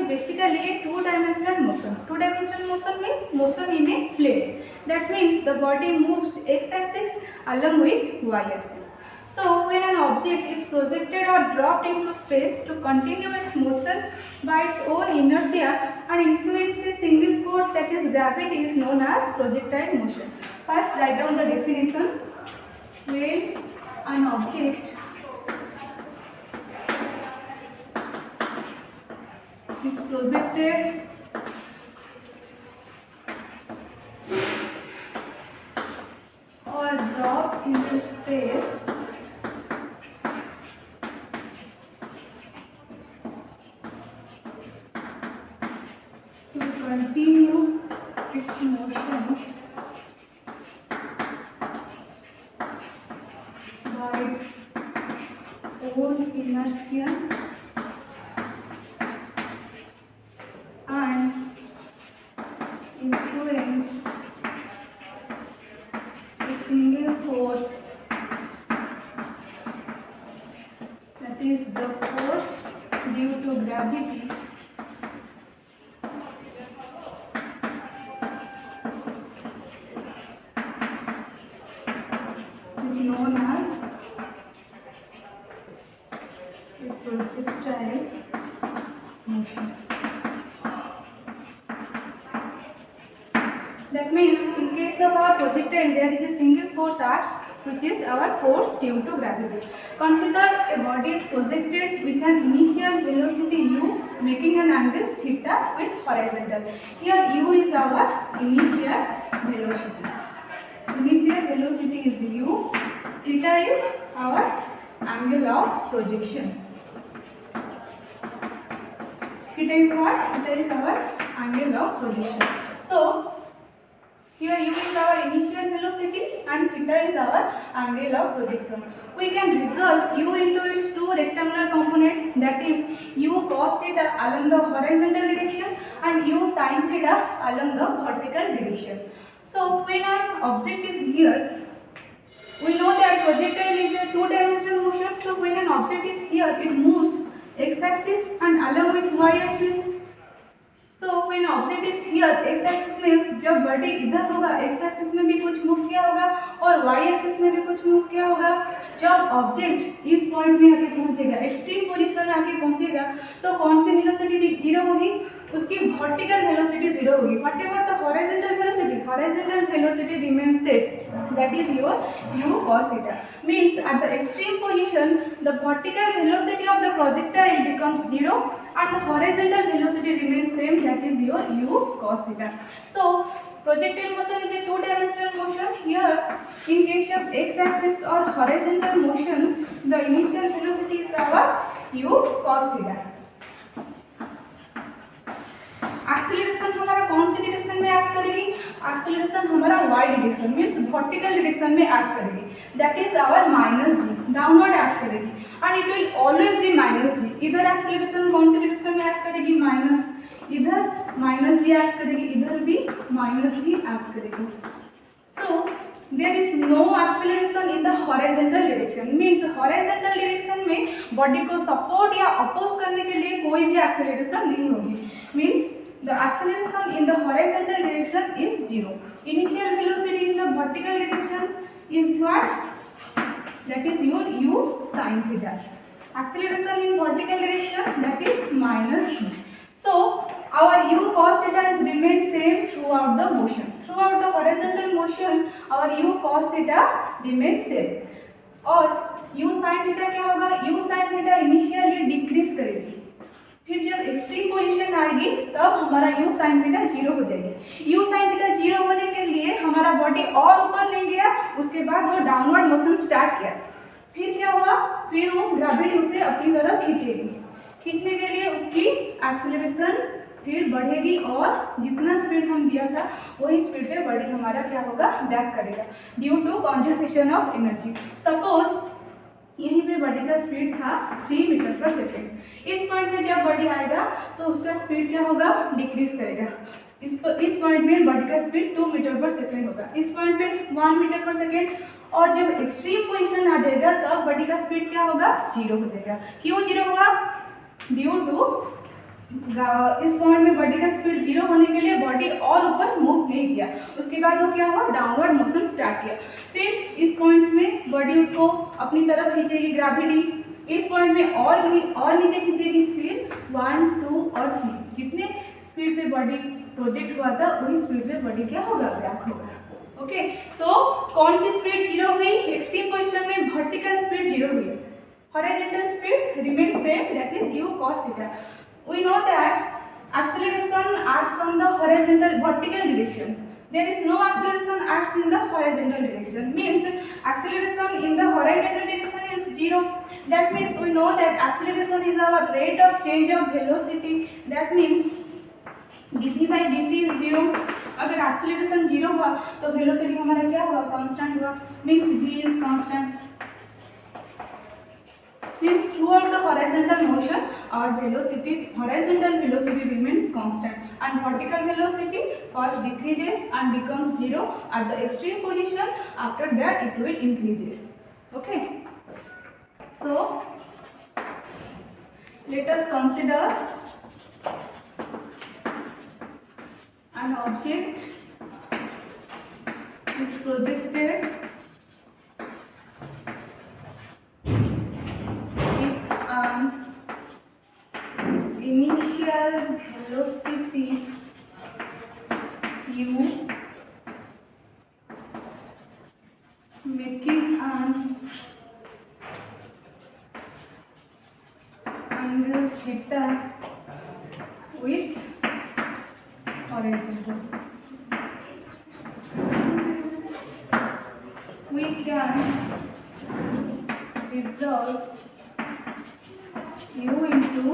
basically a two-dimensional motion. Two-dimensional motion means motion in a plane. That means the body moves x-axis along with y-axis. So when an object is projected or dropped into space to continue its motion by its own inertia and influence a single force, that is gravity, is known as projectile motion. First write down the definition. When an object is projected or dropped into space to continue its motion by its own inertia and influence a single force, that is the force due to gravity, is known as a projectile motion. That means in case of our projectile there is a single force acts, which is our force due to gravity. Consider a body is projected with an initial velocity u making an angle theta with horizontal. Here u is our initial velocity. Initial velocity is u, theta is our angle of projection. Theta is what? Theta is our angle of projection. So here u is our initial velocity and theta is our angle of projection. We can resolve u into its two rectangular components, that is u cos theta along the horizontal direction and u sin theta along the vertical direction. So when an object is here, we know that projectile is a two-dimensional motion. So when an object is here, it moves x-axis and along with y-axis. So when object is here x axis में जब body इधर होगा, x axis में भी कुछ move किया होगा और वाई एक्सिस में भी कुछ मूव किया होगा. जब ऑब्जेक्ट इस पॉइंट में आके पहुंचेगा, एक्सट्रीम पोजीशन में आके पहुंचेगा, तो कौन सी वेलोसिटी जीरो होगी? उसकी वर्टिकल वेलोसिटी जीरो होगी. What ever the horizontal velocity remains same, that is your u cos theta. Means at the extreme position the vertical velocity of the projectile becomes zero and the horizontal velocity remains same, that is your u cos theta. So projectile motion is a two-dimensional motion. Here in case of x-axis or horizontal motion, the initial velocity is our u cos theta. Acceleration हमारा कौन सी direction में act करेगी? Acceleration हमारा y direction means vertical direction में act करेगी, that is our minus g, downward act करेगी and it will always be minus g. इधर एक्सेलरेशन कौन सी डायरेक्शन में एक्ट करेगी? माइनस. इधर माइनस जी एक्ट करेगी, इधर भी माइनस जी एक्ट करेगी. So there is no acceleration in the horizontal direction. means horizontal direction में बॉडी को सपोर्ट या अपोज करने के लिए कोई भी एक्सेलरेशन नहीं होगी. means the acceleration in the horizontal direction is zero. Initial velocity in the vertical direction is what? That is your u sin theta. Acceleration in vertical direction, that is minus g. So our u cos theta is remained same throughout the motion. Throughout the horizontal motion our u cos theta remains same. और u sin theta क्या होगा? u sin theta initially decrease करेगी, फिर जब extreme position आएगी तब हमारा u sin theta zero हो जाएगी. u sin थीटा जीरो होने के लिए हमारा बॉडी और ऊपर नहीं गया, उसके बाद वो डाउनवर्ड मोशन स्टार्ट किया. फिर क्या हुआ? फिर वो ग्रेविटी उसे अपनी तरफ खींचेगी. खींचने के लिए उसकी एक्सेलरेशन फिर बढ़ेगी और जितना स्पीड हम दिया था वही स्पीड पे बॉडी हमारा क्या होगा? बैक करेगा due to conservation of energy. Suppose यहीं पे बॉडी का स्पीड था 3 मीटर पर सेकेंड. इस पॉइंट में जब बॉडी आएगा तो उसका स्पीड क्या होगा? डिक्रीज करेगा. इस पॉइंट में बॉडी का स्पीड 2 मीटर पर सेकेंड होगा, इस पॉइंट पे 1 मीटर पर सेकेंड. और जब एक्सट्रीम पोजीशन आ जाएगा तब बॉडी का स्पीड क्या होगा? जीरो हो जाएगा. क्यों जीरो हुआ? ड्यू टू इस पॉइंट में बॉडी का स्पीड 0 होने के लिए बॉडी और ऊपर मूव नहीं किया, उसके बाद वो क्या हुआ, डाउनवर्ड मोशन स्टार्ट किया। फिर इस पॉइंट में बॉडी उसको अपनी तरफ खींचेगी, ग्रेविटी इस पॉइंट में और नीचे खींचेगी, फिर 1 2 और 3 जितने स्पीड पे बॉडी प्रोजेक्ट हुआ था वही स्पीड पे बॉडी क्या होगा, बैक होगा। ओके, सो कौन सी स्पीड 0 हुई, एक्सट्रीम पोजिशन में वर्टिकल स्पीड 0 हुई, horizontal speed remain same, that is u cos theta. We know that acceleration acts on the horizontal vertical direction. There is no acceleration acts in the horizontal direction. Means acceleration in the horizontal direction is 0. That means we know that acceleration is our rate of change of velocity. That means dv by dt is 0. अगर acceleration 0 हुआ तो velocity हमारा क्या हुआ, constant हुआ. Means v is constant. Means throughout the horizontal motion our horizontal velocity remains constant and vertical velocity first decreases and becomes 0 at the extreme position, after that it will increases. Okay, so let us consider an object is projected initial velocity u, making an angle theta with horizontal. We can resolve u into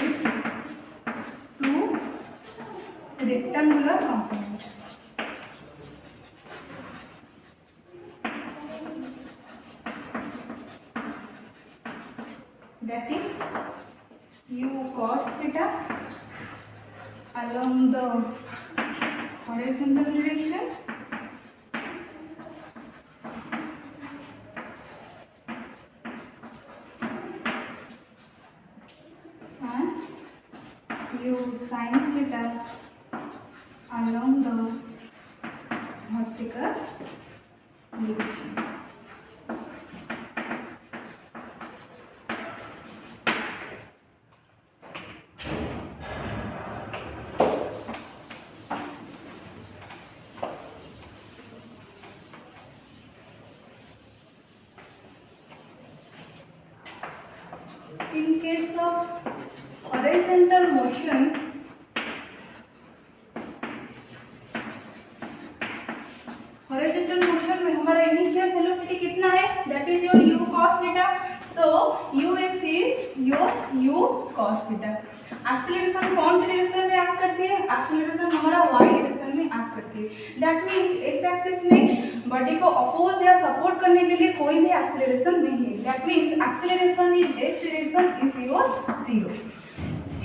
its two rectangular component. That is u cos theta along the horizontal direction and u sin theta along the vertical direction. In case of horizontal motion, में हमारा initial velocity कितना है, that is your u cos theta. So ux is your u cos theta. Acceleration कौन सी direction में act करती है, acceleration हमारा y डायरेक्शन में एक्ट करती है. दैट मींस एक्स एक्सिस में बॉडी को अपोज या सपोर्ट करने के लिए कोई भी एक्सीलरेशन नहीं है. That means acceleration in x direction is your 0.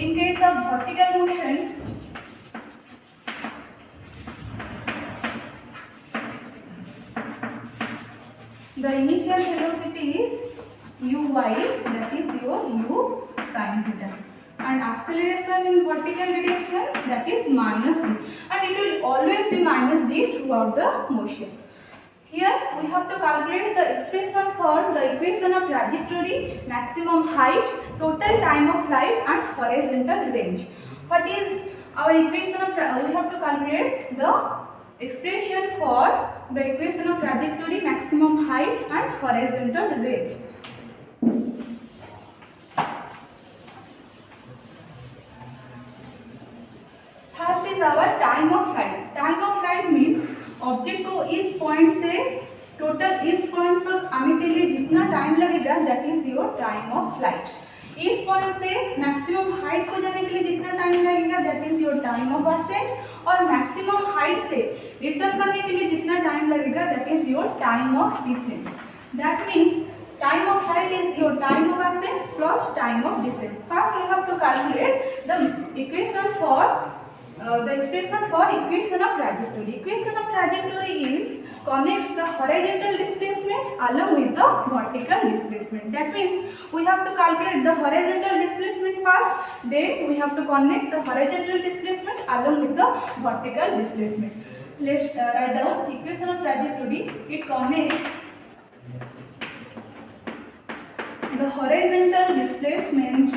In case of vertical motion, the initial velocity is uy, that is your u sin theta, and acceleration in vertical direction, that is minus g, and it will always be minus g throughout the motion. Here we have to calculate the expression for the equation of trajectory, maximum height, total time of flight and horizontal range. What is our equation of we have to calculate the expression for the equation of trajectory, maximum height and horizontal range. First is our time of flight. Time of flight means object को इस point से total इस point तक आने के लिए जितना time लगेगा, that is your time of flight. इस पॉइंट से मैक्सिमम हाइट को जाने के लिए जितना टाइम लगेगा, that is your time of ascent, और मैक्सिमम हाइट से रिटर्न करने के लिए जितना टाइम लगेगा, that is your time of descent. That means time of flight is your time of ascent plus time of descent. First we have to calculate the equation for the expression for equation of trajectory. Equation of trajectory is connects the horizontal displacement along with the vertical displacement. That means we have to calculate the horizontal displacement first, then we have to connect the horizontal displacement along with the vertical displacement. Let's write down equation of trajectory. It connects the horizontal displacement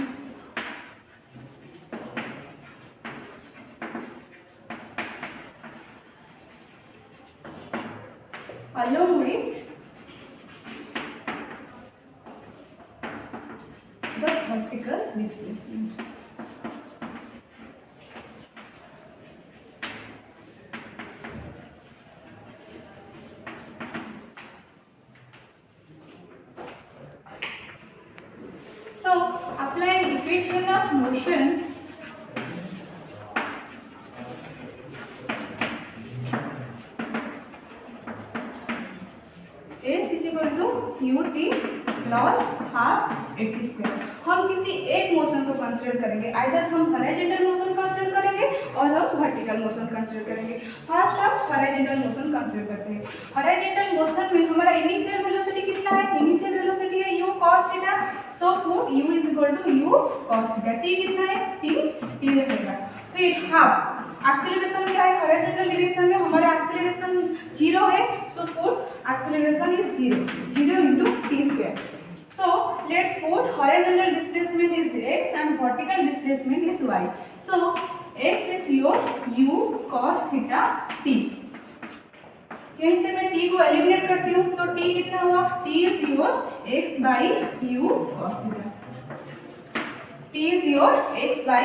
along with the vertical displacement. So, applying equation of motion, S is equal to ut plus half at square. हम किसी एक motion को consider करेंगे, either हम horizontal motion consider करेंगे और हम vertical motion consider करेंगे. फर्स्ट हम हॉरिजॉन्टल मोशन कंसिडर करते हैं. हॉरिजॉन्टल मोशन में हमारा इनिशियल वेलोसिटी कितना है? इनिशियल वेलोसिटी है u cos theta. So put u is equal to u cos theta. t कितना है? t रहेगा. फिर हाफ एक्सेलरेशन क्या है? हॉरिजॉन्टल डायरेक्शन में हमारा एक्सेलरेशन 0 है. So put acceleration is 0 into t square. So let's put horizontal displacement is x and vertical displacement is y. So x is your u cos theta t. यहीं से मैं t को eliminate करती हूँ तो t कितना हुआ? t is your x by u cos theta. t is your x by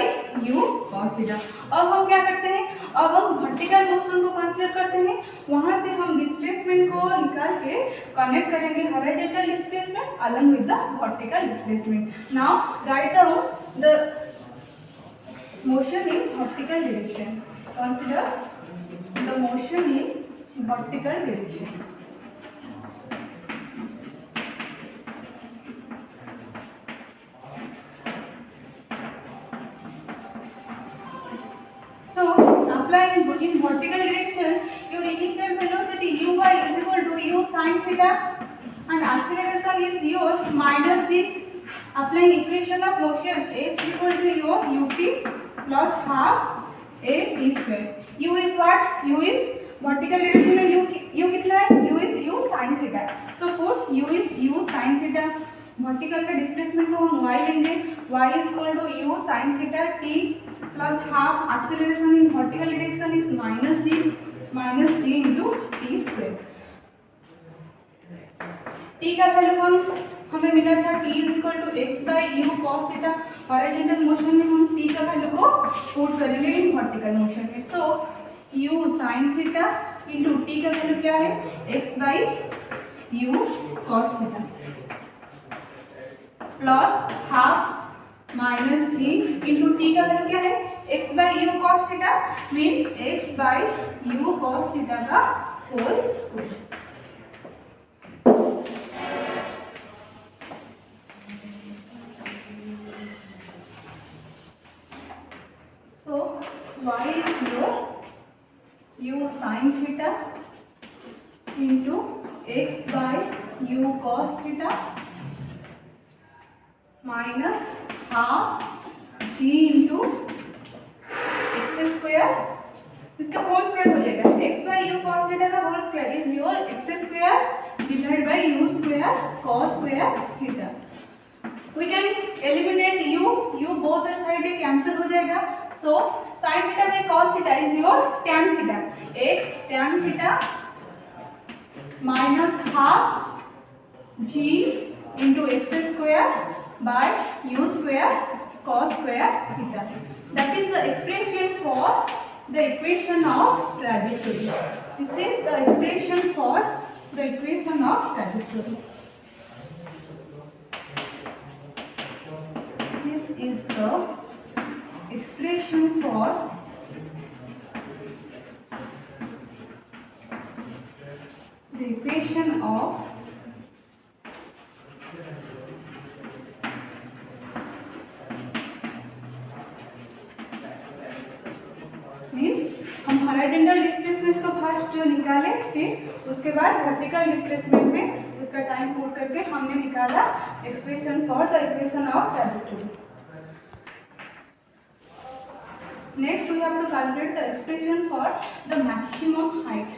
u cos theta. अब हम क्या करते हैं? अब हम वर्टिकल मोशन को कंसीडर करते हैं. वहां से हम डिस्प्लेसमेंट को निकाल के कनेक्ट करेंगे horizontal displacement along with the vertical displacement. Now write down the motion in vertical direction. Consider the motion in vertical direction. So, applying in vertical direction, your initial velocity uy is equal to u sin theta and acceleration is your minus g. Applying equation of motion s is equal to your ut plus half a t square. U is what? U is vertical direction में u कितना है? U is u sin theta. तो put u is u sin theta. Vertical का displacement को हम y लेंगे. y is equal to u sin theta t plus half acceleration in vertical direction is minus g into t square. t का value हमें मिला था t is equal to x by u cos theta. Horizontal motion में हम t का value को put करेंगे इन vertical motion में. So u sin theta into t का वैल्यू क्या है? x by u cos theta plus half minus g into t का वैल्यू क्या है? x by u cos theta means x by u cos theta का whole square. So y is your u sin theta into x by u cos theta minus half g into x square. इसका whole square हो जाएगा. एक्स by u cos theta का whole square is your x square divide by u square cos square theta. We can eliminate u both side cancel हो जाएगा. So sine theta by cos theta is your tan theta. X tan theta minus half g into x square by u square cos square theta. That is the expression for the equation of trajectory. This is the expression for the equation of trajectory. This is the expression for the equation of means हम horizontal displacement को first निकाले, फिर उसके बाद vertical displacement में उसका time put करके हमने निकाला expression for the equation of trajectory. Next we have to calculate the expression for the maximum height.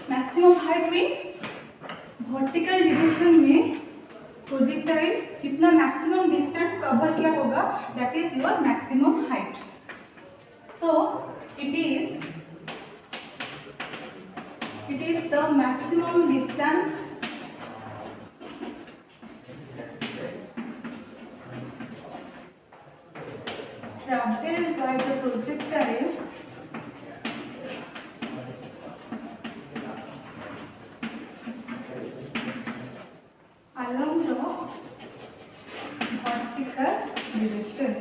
Maximum height means vertical direction में प्रोजेक्टाइल जितना मैक्सिमम डिस्टेंस कवर किया होगा that is your maximum height. So it is the maximum distance traveled by the projectile along the vertical direction.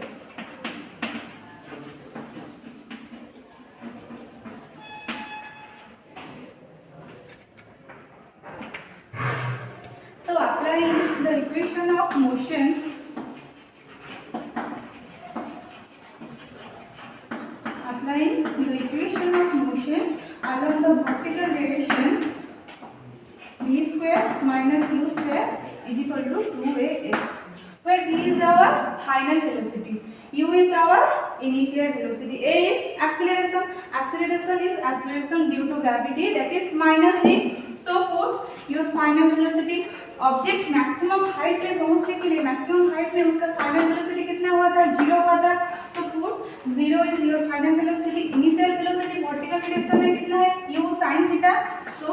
So applying the equation of motion, along the vertical direction, v square minus u square is equal to 2as, where v is our final velocity, u is our initial velocity, a is acceleration. Acceleration is acceleration due to gravity, that is minus c. So put your final velocity. Object maximum height पे पहुंचने के लिए maximum height में उसका final velocity कितना हुआ था, 0 हुआ था. तो put 0 is your final velocity. Initial velocity vertical direction में कितना है, u sin theta. So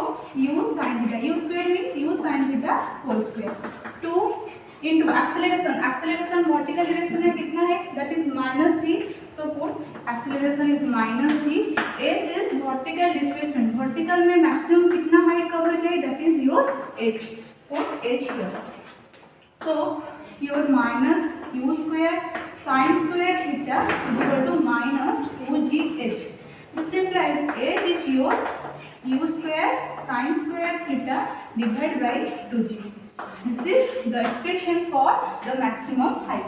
u sin theta, u square means u sin theta whole square. 2 into acceleration. Acceleration vertical direction में कितना है, that is minus c. So put acceleration is minus c. s is vertical displacement. Vertical में maximum कितना height cover किया है, that is your h. Put h here. So your minus u square sin square theta is equal to minus 2gh. This implies h is your u square sin square theta divided by 2g. This is the expression for the maximum height.